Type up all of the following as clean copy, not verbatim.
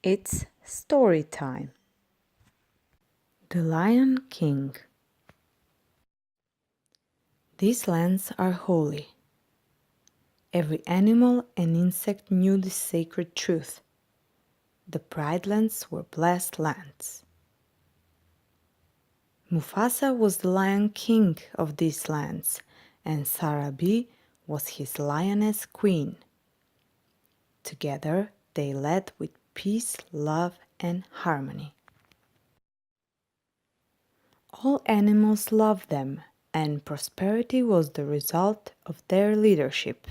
It's story time. The Lion King. These lands are holy. Every animal and insect knew this sacred truth. The Pride Lands were blessed lands. Mufasa was the Lion King of these lands, and Sarabi was his lioness queen. Together they led with peace, love, and harmony. All animals loved them, and prosperity was the result of their leadership.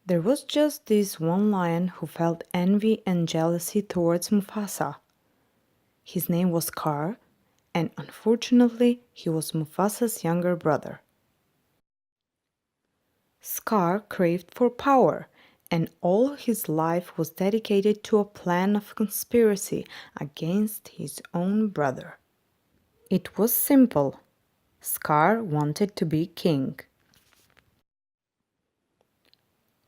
There was just this one lion who felt envy and jealousy towards Mufasa. His name was Scar, and unfortunately he was Mufasa's younger brother. Scar craved for power, and all his life was dedicated to a plan of conspiracy against his own brother. It was simple. Scar wanted to be king.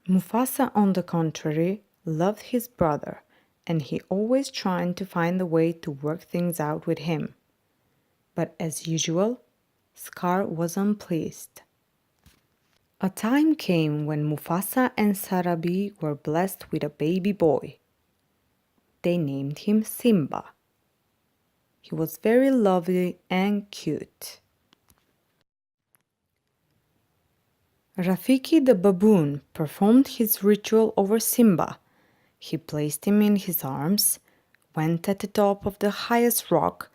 Mufasa, on the contrary, loved his brother, and he always tried to find a way to work things out with him. But as usual, Scar was unpleased. A time came when Mufasa and Sarabi were blessed with a baby boy. They named him Simba. He was very lovely and cute. Rafiki the baboon performed his ritual over Simba. He placed him in his arms, went at the top of the highest rock,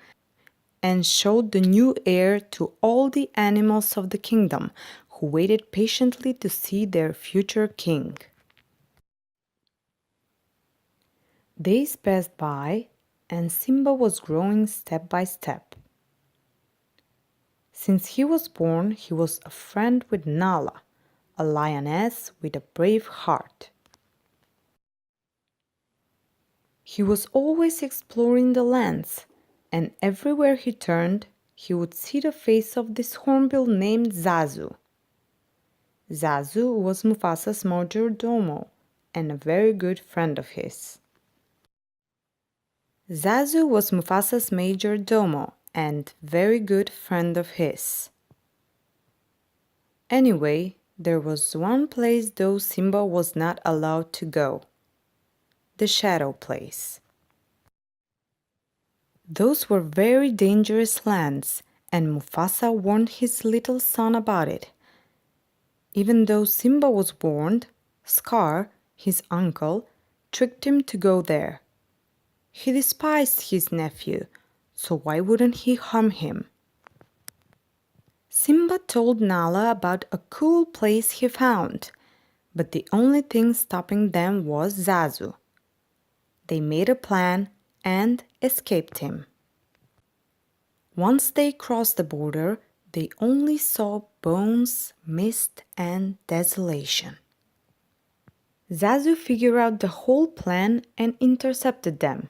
and showed the new heir to all the animals of the kingdom, who waited patiently to see their future king. Days passed by, and Simba was growing step by step. Since he was born, he was a friend with Nala, a lioness with a brave heart. He was always exploring the lands, and everywhere he turned, he would see the face of this hornbill named Zazu. Zazu was Mufasa's majordomo and a very good friend of his. Zazu was Mufasa's majordomo and very good friend of his. Anyway, there was one place though Simba was not allowed to go. The Shadow Place. Those were very dangerous lands, and Mufasa warned his little son about it. Even though Simba was warned, Scar, his uncle, tricked him to go there. He despised his nephew, so why wouldn't he harm him? Simba told Nala about a cool place he found, but the only thing stopping them was Zazu. They made a plan and escaped him. Once they crossed the border, they only saw bones, mist, and desolation. Zazu figured out the whole plan and intercepted them.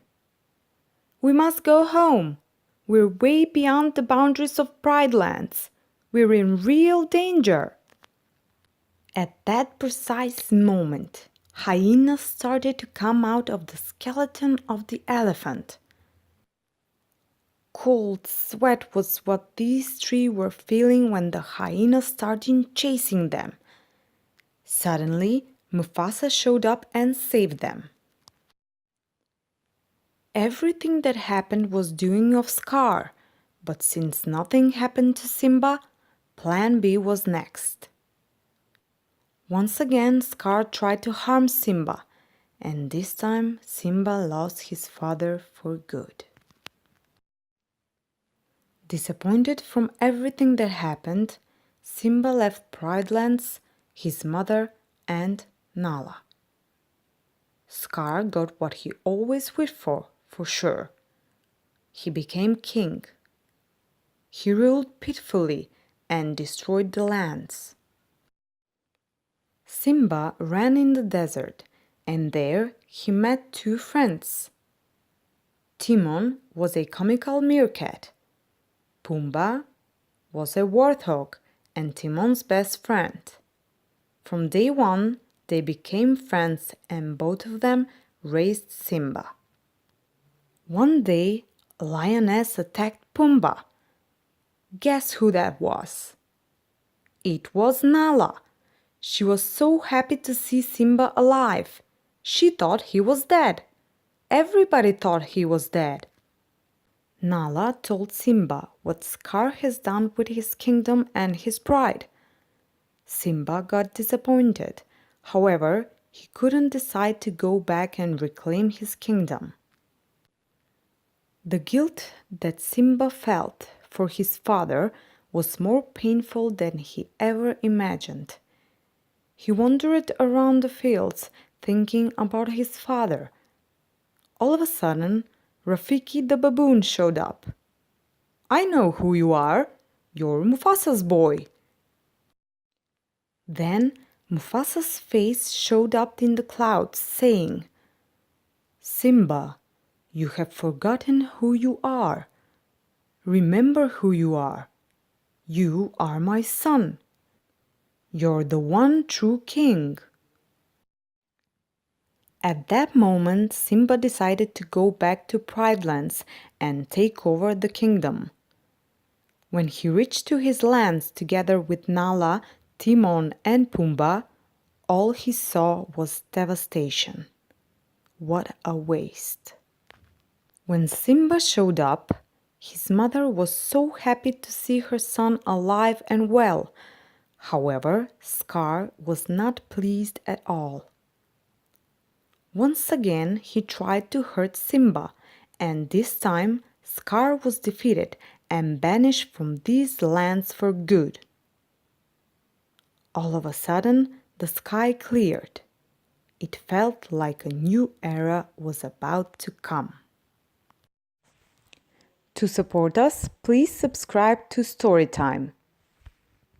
"We must go home. We're way beyond the boundaries of Pride Lands. We're in real danger." At that precise moment, hyenas started to come out of the skeleton of the elephant. Cold sweat was what these three were feeling when the hyenas started chasing them. Suddenly, Mufasa showed up and saved them. Everything that happened was doing of Scar, but since nothing happened to Simba, Plan B was next. Once again, Scar tried to harm Simba, and this time Simba lost his father for good. Disappointed from everything that happened, Simba left Pride Lands, his mother, and Nala. Scar got what he always wished for sure. He became king. He ruled pitifully and destroyed the lands. Simba ran in the desert, and there he met two friends. Timon was a comical meerkat. Pumbaa was a warthog and Timon's best friend. From day one, they became friends, and both of them raised Simba. One day, a lioness attacked Pumbaa. Guess who that was? It was Nala. She was so happy to see Simba alive. She thought he was dead. Everybody thought he was dead. Nala told Simba what Scar has done with his kingdom and his pride. Simba got disappointed. However, he couldn't decide to go back and reclaim his kingdom. The guilt that Simba felt for his father was more painful than he ever imagined. He wandered around the fields thinking about his father. All of a sudden, Rafiki the baboon showed up. "I know who you are. You're Mufasa's boy." Then Mufasa's face showed up in the clouds, saying, "Simba, you have forgotten who you are. Remember who you are. You are my son. You're the one true king." At that moment, Simba decided to go back to Pridelands and take over the kingdom. When he reached to his lands together with Nala, Timon, and Pumbaa, all he saw was devastation. What a waste. When Simba showed up, his mother was so happy to see her son alive and well. However, Scar was not pleased at all. Once again, he tried to hurt Simba, and this time Scar was defeated and banished from these lands for good. All of a sudden, the sky cleared. It felt like a new era was about to come. To support us, please subscribe to Storytime.